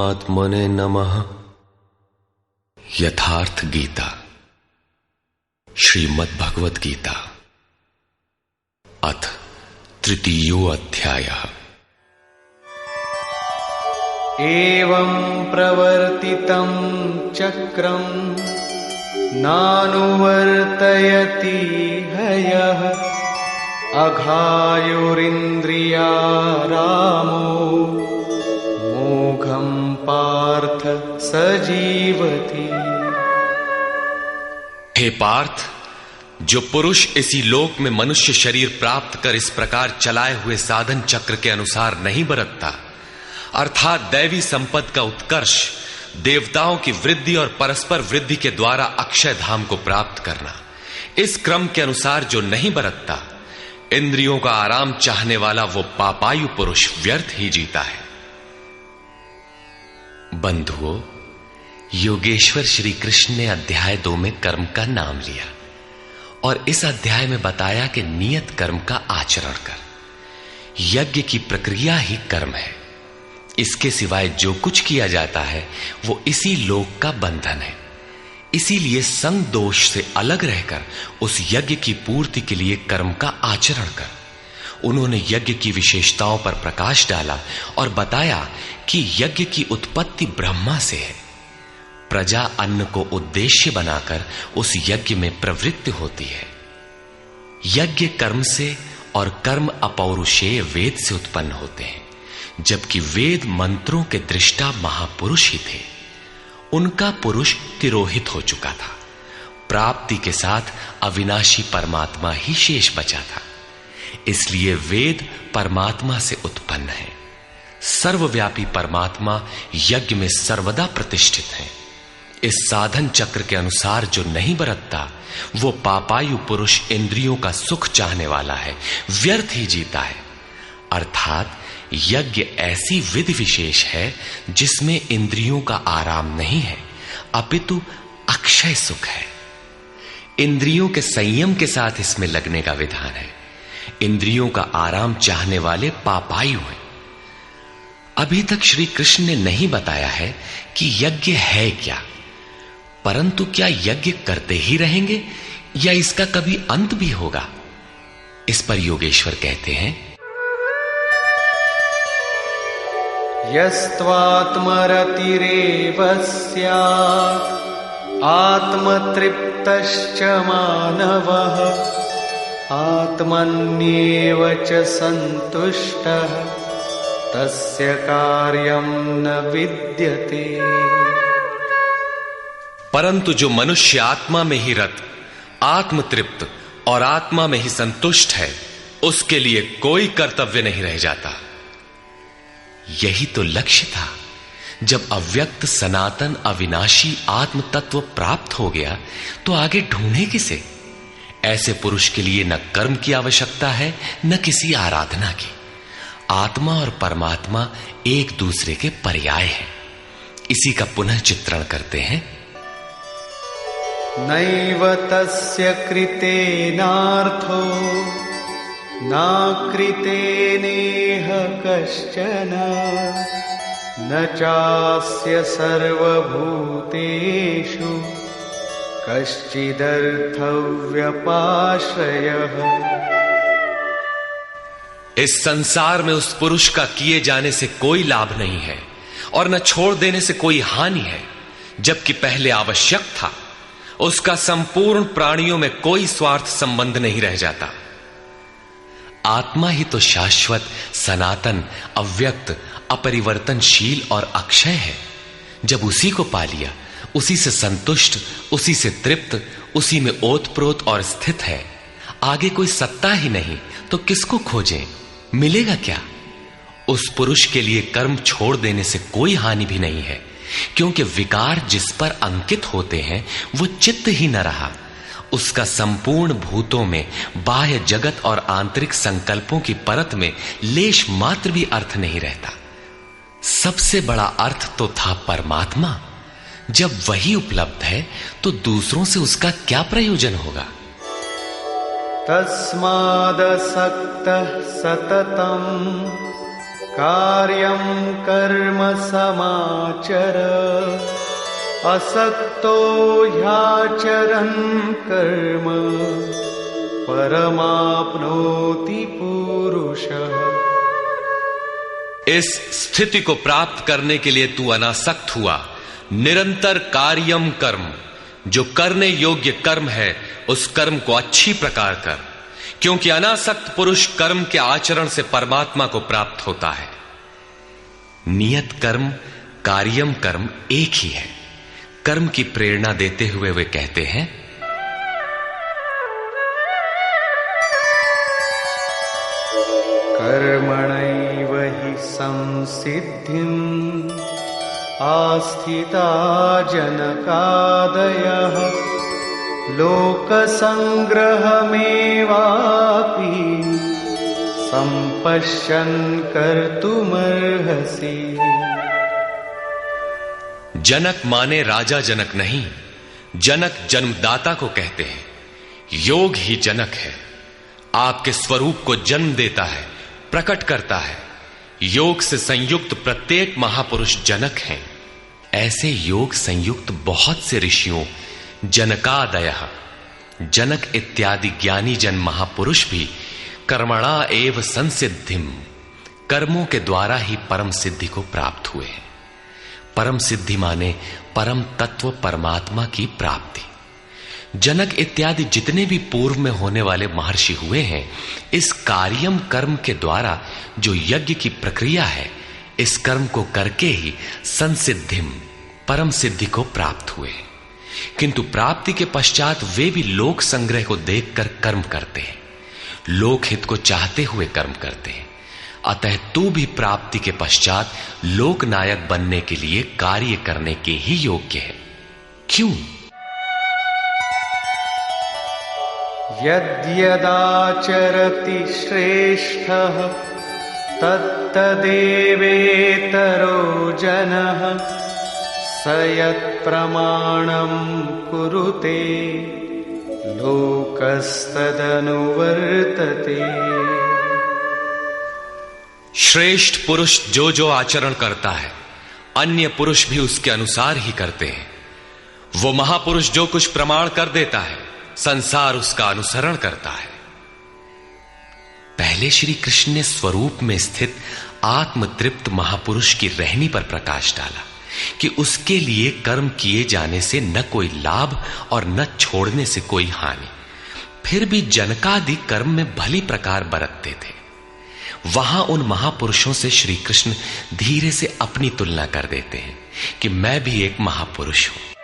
परमात्मने नमः। यथार्थ गीता, श्रीमद् भगवत गीता, अथ तृतीयो अध्यायः। एवं प्रवर्तितं चक्रं नानुवर्तयति हयः अघायुरिन्द्रिया रामो मोघं पार्थ सजीवति। हे पार्थ, जो पुरुष इसी लोक में मनुष्य शरीर प्राप्त कर इस प्रकार चलाए हुए साधन चक्र के अनुसार नहीं बरतता, अर्थात दैवी संपत्ति का उत्कर्ष, देवताओं की वृद्धि और परस्पर वृद्धि के द्वारा अक्षय धाम को प्राप्त करना, इस क्रम के अनुसार जो नहीं बरतता, इंद्रियों का आराम चाहने वाला वो पापायु पुरुष व्यर्थ ही जीता है। बंधुओं, योगेश्वर श्री कृष्ण ने अध्याय 2 में कर्म का नाम लिया और इस अध्याय में बताया कि नियत कर्म का आचरण कर। यज्ञ की प्रक्रिया ही कर्म है। इसके सिवाय जो कुछ किया जाता है वो इसी लोक का बंधन है। इसीलिए संग दोष से अलग रहकर उस यज्ञ की पूर्ति के लिए कर्म का आचरण कर। उन्होंने यज्ञ की विशेषताओं पर प्रकाश डाला और बताया कि यज्ञ की उत्पत्ति ब्रह्मा से है। प्रजा अन्न को उद्देश्य बनाकर उस यज्ञ में प्रवृत्त होती है। यज्ञ कर्म से और कर्म अपौरुषेय वेद से उत्पन्न होते हैं, जबकि वेद मंत्रों के दृष्टा महापुरुष ही थे। उनका पुरुष तिरोहित हो चुका था। प्राप्ति के साथ अविनाशी परमात्मा ही शेष बचा था। इसलिए वेद परमात्मा से उत्पन्न है। सर्वव्यापी परमात्मा यज्ञ में सर्वदा प्रतिष्ठित है। इस साधन चक्र के अनुसार जो नहीं बरतता, वो पापायु पुरुष इंद्रियों का सुख चाहने वाला है, व्यर्थ ही जीता है। अर्थात यज्ञ ऐसी विधि विशेष है जिसमें इंद्रियों का आराम नहीं है, अपितु अक्षय सुख है। इंद्रियों के संयम के साथ इसमें लगने का विधान है। इंद्रियों का आराम चाहने वाले पापायु हैं। अभी तक श्री कृष्ण ने नहीं बताया है कि यज्ञ है क्या, परंतु क्या यज्ञ करते ही रहेंगे या इसका कभी अंत भी होगा? इस पर योगेश्वर कहते हैं, यस्त्वात्मरतिरेव स्यात् आत्मतृप्तश्च मानवः आत्मन्येव च सन्तुष्टः तस्य कार्यं न विद्यते। परंतु जो मनुष्य आत्मा में ही रत, आत्मतृप्त और आत्मा में ही संतुष्ट है, उसके लिए कोई कर्तव्य नहीं रह जाता। यही तो लक्ष्य था। जब अव्यक्त सनातन अविनाशी आत्म तत्व प्राप्त हो गया तो आगे ढूंढे किसे? ऐसे पुरुष के लिए न कर्म की आवश्यकता है न किसी आराधना की। आत्मा और परमात्मा एक दूसरे के पर्याय हैं। इसी का पुनः चित्रण करते हैं। नैव तस्य कृतेनार्थो नाकृतेनेह कश्चन न चास्य सर्वभूतेषु कश्चिदर्थव्यपाश्रयः। इस संसार में उस पुरुष का किए जाने से कोई लाभ नहीं है और न छोड़ देने से कोई हानि है, जबकि पहले आवश्यक था। उसका संपूर्ण प्राणियों में कोई स्वार्थ संबंध नहीं रह जाता। आत्मा ही तो शाश्वत, सनातन, अव्यक्त, अपरिवर्तनशील और अक्षय है। जब उसी को पा लिया, उसी से संतुष्ट, उसी से तृप्त, उसी में ओतप्रोत और स्थित है, आगे कोई सत्ता ही नहीं, तो किसको खोजें? मिलेगा क्या? उस पुरुष के लिए कर्म छोड़ देने से कोई हानि भी नहीं है, क्योंकि विकार जिस पर अंकित होते हैं वो चित्त ही न रहा। उसका संपूर्ण भूतों में, बाह्य जगत और आंतरिक संकल्पों की परत में लेश मात्र भी अर्थ नहीं रहता। सबसे बड़ा अर्थ तो था परमात्मा। जब वही उपलब्ध है तो दूसरों से उसका क्या प्रयोजन होगा? तस्मादसक्तः सततं कार्यं कर्म समाचर असक्तो ह्याचरन् कर्म परमाप्नोति पुरुषः। इस स्थिति को प्राप्त करने के लिए तू अनासक्त हुआ। निरंतर कार्यम कर्म, जो करने योग्य कर्म है उस कर्म को अच्छी प्रकार कर, क्योंकि अनासक्त पुरुष कर्म के आचरण से परमात्मा को प्राप्त होता है। नियत कर्म कार्यम कर्म एक ही है। कर्म की प्रेरणा देते हुए वे कहते हैं, कर्मणैव हि संसिद्धिम् आस्थिता जनकादयः लोकसंग्रहमेवापि संपश्यन् कर्तुमर्हसि। जनक माने राजा जनक नहीं, जनक जन्मदाता को कहते हैं। योग ही जनक है, आपके स्वरूप को जन्म देता है, प्रकट करता है। योग से संयुक्त प्रत्येक महापुरुष जनक हैं। ऐसे योग संयुक्त बहुत से ऋषियों जनकादयः, जनक इत्यादि ज्ञानी जन महापुरुष भी कर्मणा एव संसिद्धिम, कर्मों के द्वारा ही परम सिद्धि को प्राप्त हुए हैं। परम सिद्धि माने परम तत्व परमात्मा की प्राप्ति। जनक इत्यादि जितने भी पूर्व में होने वाले महर्षि हुए हैं, इस कार्यम कर्म के द्वारा जो यज्ञ की प्रक्रिया है, इस कर्म को करके ही संसिद्धिम परम सिद्धि को प्राप्त हुए। किंतु प्राप्ति के पश्चात वे भी लोक संग्रह को देखकर कर्म करते हैं, लोकहित को चाहते हुए कर्म करते हैं। अतः तू भी प्राप्ति के पश्चात लोकनायक बनने के लिए कार्य करने के ही योग्य है। क्यों? यद्यदाचरति श्रेष्ठः तत्तदेवेतरो जनः स यत्प्रमाणं कुरुते लोकस्तदनुवर्तते। श्रेष्ठ पुरुष जो जो आचरण करता है, अन्य पुरुष भी उसके अनुसार ही करते हैं। वो महापुरुष जो कुछ प्रमाण कर देता है, संसार उसका अनुसरण करता है। पहले श्री कृष्ण ने स्वरूप में स्थित आत्मतृप्त महापुरुष की रहनी पर प्रकाश डाला कि उसके लिए कर्म किए जाने से न कोई लाभ और न छोड़ने से कोई हानि। फिर भी जनकादि कर्म में भली प्रकार बरतते थे। वहां उन महापुरुषों से श्री कृष्ण धीरे से अपनी तुलना कर देते हैं कि मैं भी एक महापुरुष हूं।